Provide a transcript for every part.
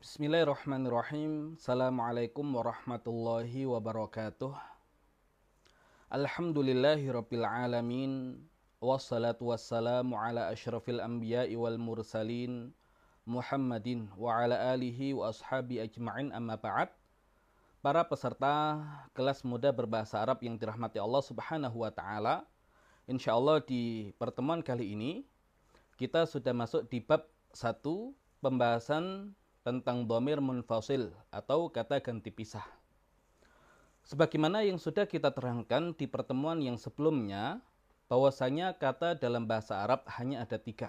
Bismillahirrahmanirrahim. Assalamualaikum warahmatullahi wabarakatuh. Alhamdulillahirabbil alamin. Wassalatu wassalamu ala asyrafil anbiya'i wal mursalin Muhammadin wa ala alihi wa ashabi ajma'in, amma ba'd. Para peserta kelas muda berbahasa Arab yang dirahmati Allah Subhanahu wa taala, insyaallah di pertemuan kali ini kita sudah masuk di bab 1, pembahasan tentang dhamir munfasil atau kata ganti pisah. Sebagaimana yang sudah kita terangkan di pertemuan yang sebelumnya, bahwasanya kata dalam bahasa Arab hanya ada 3.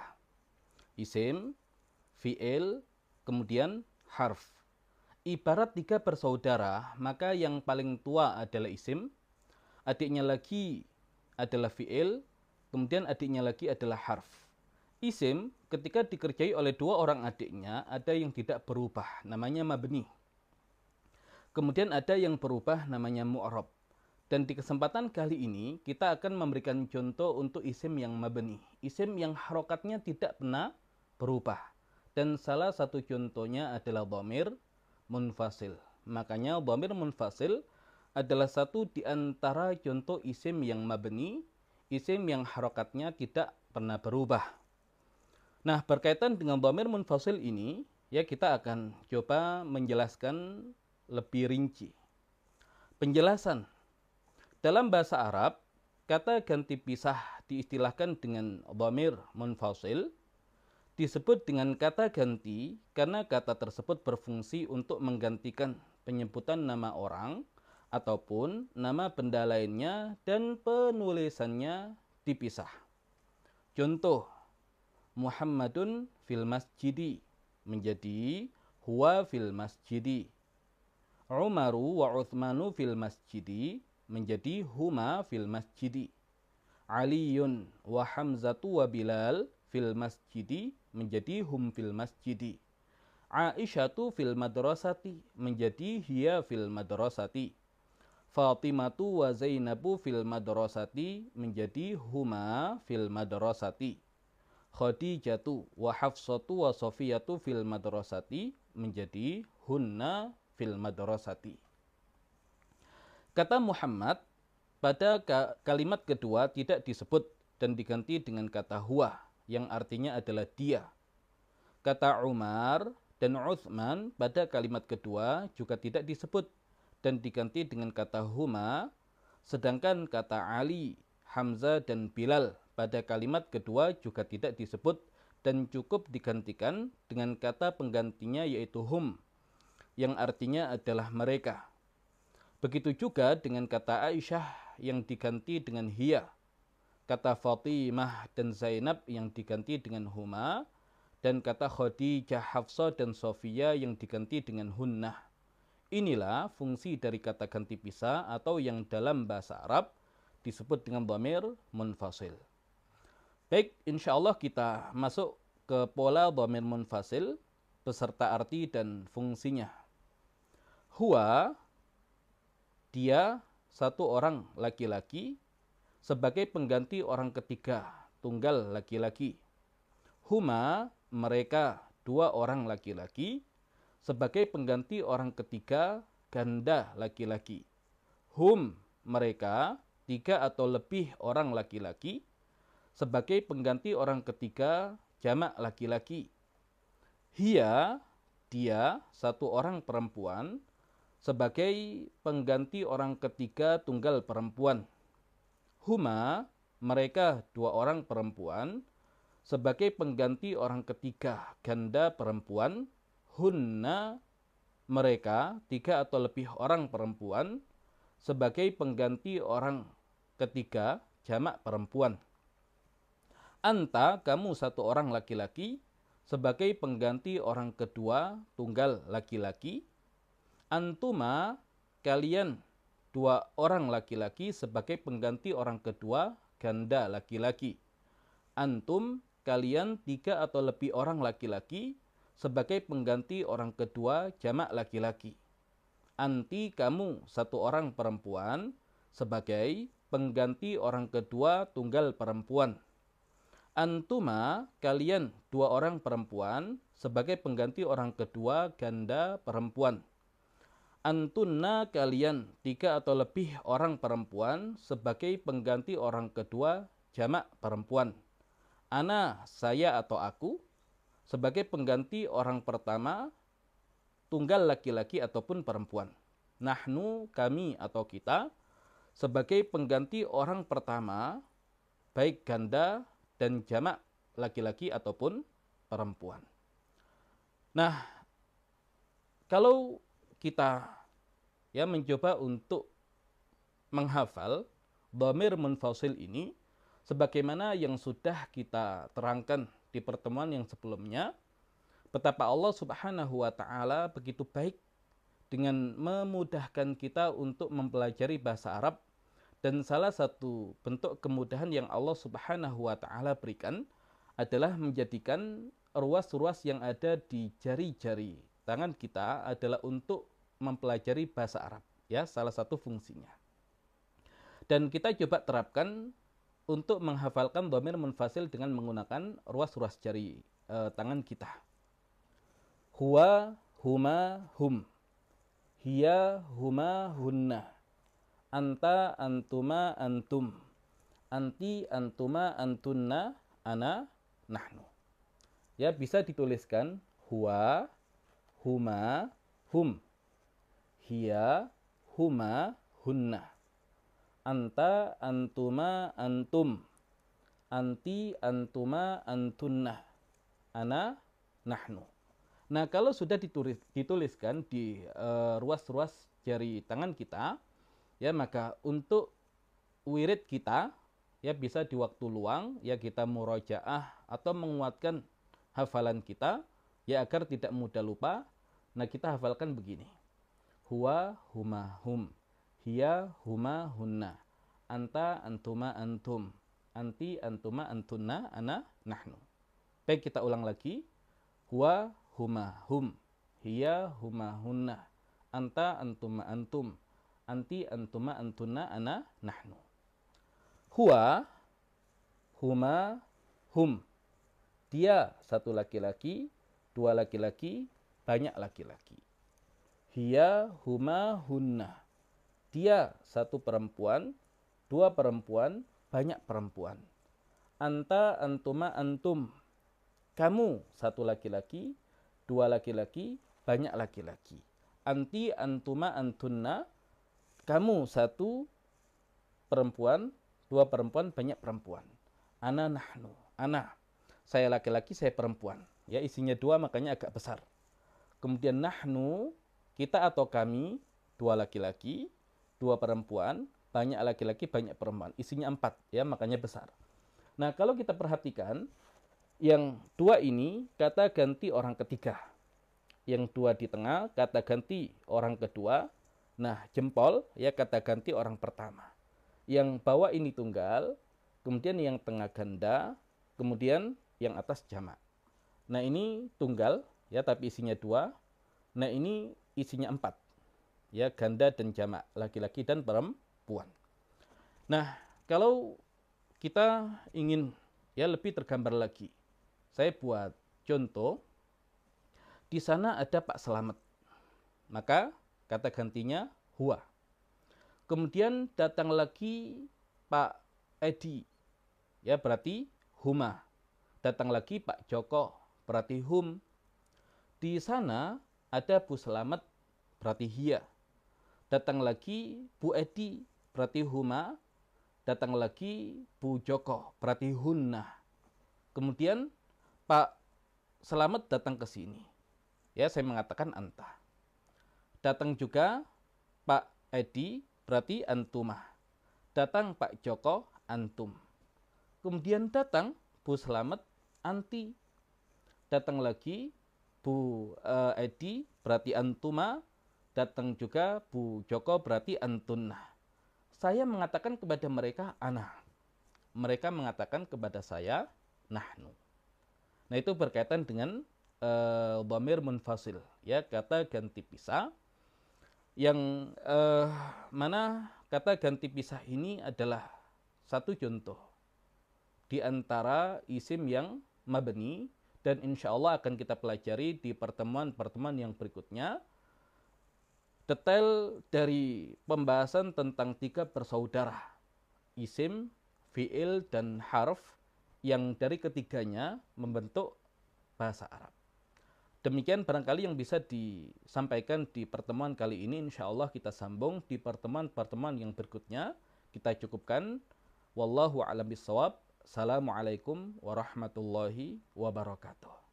Isim, fi'il, kemudian harf. Ibarat 3 bersaudara, maka yang paling tua adalah isim, adiknya lagi adalah fi'il, kemudian adiknya lagi adalah harf. Isim ketika dikerjai oleh 2 orang adiknya, ada yang tidak berubah, namanya mabni. Kemudian ada yang berubah, namanya mu'rab. Dan di kesempatan kali ini kita akan memberikan contoh untuk isim yang mabni, isim yang harokatnya tidak pernah berubah. Dan salah satu contohnya adalah dhamir munfasil. Makanya dhamir munfasil adalah satu di antara contoh isim yang mabni, isim yang harokatnya tidak pernah berubah. Nah, berkaitan dengan dhamir munfasil ini, ya kita akan coba menjelaskan lebih rinci. Penjelasan. Dalam bahasa Arab, kata ganti pisah diistilahkan dengan dhamir munfasil, disebut dengan kata ganti karena kata tersebut berfungsi untuk menggantikan penyebutan nama orang ataupun nama benda lainnya dan penulisannya dipisah. Contoh, Muhammadun fil masjidi menjadi huwa fil masjidi. Umaru wa Uthmanu fil masjidi menjadi huma fil masjidi. Aliyun wa Hamzatu wa Bilal fil masjidi menjadi hum fil masjidi. Aisyatu fil madrasati menjadi hiya fil madrasati. Fatimatu wa Zainabu fil madrasati menjadi huma fil madrasati. Khadijatu wa Hafsatu wa Sofiyatu fil madrasati menjadi hunna fil madrasati. Kata Muhammad pada kalimat kedua tidak disebut dan diganti dengan kata huwa yang artinya adalah dia. Kata Umar dan Uthman pada kalimat kedua juga tidak disebut dan diganti dengan kata huma, sedangkan kata Ali, Hamzah dan Bilal pada kalimat kedua juga tidak disebut dan cukup digantikan dengan kata penggantinya yaitu hum, yang artinya adalah mereka. Begitu juga dengan kata Aisyah yang diganti dengan hiya, kata Fatimah dan Zainab yang diganti dengan huma, dan kata Khadijah, Hafsah dan Sofia yang diganti dengan hunnah. Inilah fungsi dari kata ganti pisah atau yang dalam bahasa Arab disebut dengan dhamir munfasil. Baik, insya Allah kita masuk ke pola dhamir munfasil beserta arti dan fungsinya. Huwa, dia, satu orang laki-laki sebagai pengganti orang ketiga tunggal laki-laki. Huma, mereka, 2 orang laki-laki sebagai pengganti orang ketiga ganda laki-laki. Hum, mereka, 3 atau lebih orang laki-laki sebagai pengganti orang ketiga jamak laki-laki. Hiya, dia, 1 orang perempuan sebagai pengganti orang ketiga tunggal perempuan. Huma, mereka, 2 orang perempuan sebagai pengganti orang ketiga ganda perempuan. Hunna, mereka, 3 atau lebih orang perempuan sebagai pengganti orang ketiga jamak perempuan. Anta, kamu 1 orang laki-laki sebagai pengganti orang kedua tunggal laki-laki. Antuma, kalian, 2 orang laki-laki sebagai pengganti orang kedua ganda laki-laki. Antum, kalian, 3 atau lebih orang laki-laki sebagai pengganti orang kedua jamak laki-laki. Anti, kamu, 1 orang perempuan sebagai pengganti orang kedua tunggal perempuan. Antuma, kalian dua orang perempuan, sebagai pengganti orang kedua ganda perempuan. Antunna, kalian tiga atau lebih orang perempuan, sebagai pengganti orang kedua jamak perempuan. Ana, saya atau aku, sebagai pengganti orang pertama, tunggal laki-laki ataupun perempuan. Nahnu, kami atau kita, sebagai pengganti orang pertama, baik ganda dan jamak laki-laki ataupun perempuan. Nah, kalau kita mencoba untuk menghafal dhamir munfasil ini, sebagaimana yang sudah kita terangkan di pertemuan yang sebelumnya, betapa Allah Subhanahu wa Ta'ala begitu baik dengan memudahkan kita untuk mempelajari bahasa Arab. Dan salah satu bentuk kemudahan yang Allah Subhanahu wa Ta'ala berikan adalah menjadikan ruas-ruas yang ada di jari-jari tangan kita adalah untuk mempelajari bahasa Arab, ya, salah satu fungsinya. Dan kita coba terapkan untuk menghafalkan dhamir munfasil dengan menggunakan ruas-ruas jari tangan kita. Huwa, huma, hum. Hiya, huma, hunna. Anta, antuma, antum. Anti, antuma, antunna. Ana, nahnu. Ya, bisa dituliskan huwa, huma, hum. Hiya, huma, hunna. Anta, antuma, antum. Anti, antuma, antunna. Ana, nahnu. Nah, kalau sudah dituliskan di ruas-ruas jari tangan kita, ya, maka untuk wirid kita, ya, bisa di waktu luang, ya, kita murojaah atau menguatkan hafalan kita, ya, agar tidak mudah lupa. Nah, kita hafalkan begini. Huwa, huma, hum. Hiya, huma, hunna. Anta, antuma, antum. Anti, antuma, antunna. Ana, nahnu. Baik, kita ulang lagi. Huwa, huma, hum. Hiya, huma, hunna. Anta, antuma, antum. Anti, antuma, antunna. Ana, nahnu. Huwa, huma, hum. Dia satu laki-laki, dua laki-laki, banyak laki-laki. Hiya, huma, hunna. Dia satu perempuan, dua perempuan, banyak perempuan. Anta, antuma, antum. Kamu satu laki-laki, dua laki-laki, banyak laki-laki. Anti, antuma, antunna. Kamu satu perempuan, dua perempuan, banyak perempuan. Ana, nahnu. Ana, saya laki-laki, saya perempuan. Ya, isinya dua, makanya agak besar. Kemudian nahnu, kita atau kami, dua laki-laki, dua perempuan, banyak laki-laki, banyak perempuan. Isinya 4, ya, makanya besar. Nah, kalau kita perhatikan, yang dua ini kata ganti orang ketiga. Yang dua di tengah kata ganti orang kedua. Nah, jempol, ya, kata ganti orang pertama. Yang bawah ini tunggal, kemudian yang tengah ganda, kemudian yang atas jamak. Nah, ini tunggal, ya, tapi isinya dua. Nah, ini isinya 4, ya, ganda dan jamak, laki-laki dan perempuan. Nah, kalau kita ingin, ya, lebih tergambar lagi, saya buat contoh. Di sana ada Pak Selamet, maka kata gantinya huwa. Kemudian datang lagi Pak Edi, ya, berarti huma. Datang lagi Pak Joko, berarti hum. Di sana ada Bu Selamet, berarti hiya. Datang lagi Bu Edi, berarti huma. Datang lagi Bu Joko, berarti hunna. Kemudian Pak Selamet datang ke sini, ya, saya mengatakan anta. Datang juga Pak Edi, berarti antumah. Datang Pak Joko, antum. Kemudian datang Bu Selamet, anti. Datang lagi Bu Edi, berarti antuma. Datang juga Bu Joko, berarti antunna. Saya mengatakan kepada mereka ana. Mereka mengatakan kepada saya nahnu. Nah, itu berkaitan dengan dhamir munfasil, ya, kata ganti pisah. Yang mana kata ganti pisah ini adalah satu contoh di antara isim yang mabni, dan insya Allah akan kita pelajari di pertemuan-pertemuan yang berikutnya detail dari pembahasan tentang 3 bersaudara, isim, fiil, dan harf, yang dari ketiganya membentuk bahasa Arab. Demikian barangkali yang bisa disampaikan di pertemuan kali ini. Insya Allah kita sambung di pertemuan-pertemuan yang berikutnya. Kita cukupkan. Wallahu a'lam bishawab. Assalamualaikum warahmatullahi wabarakatuh.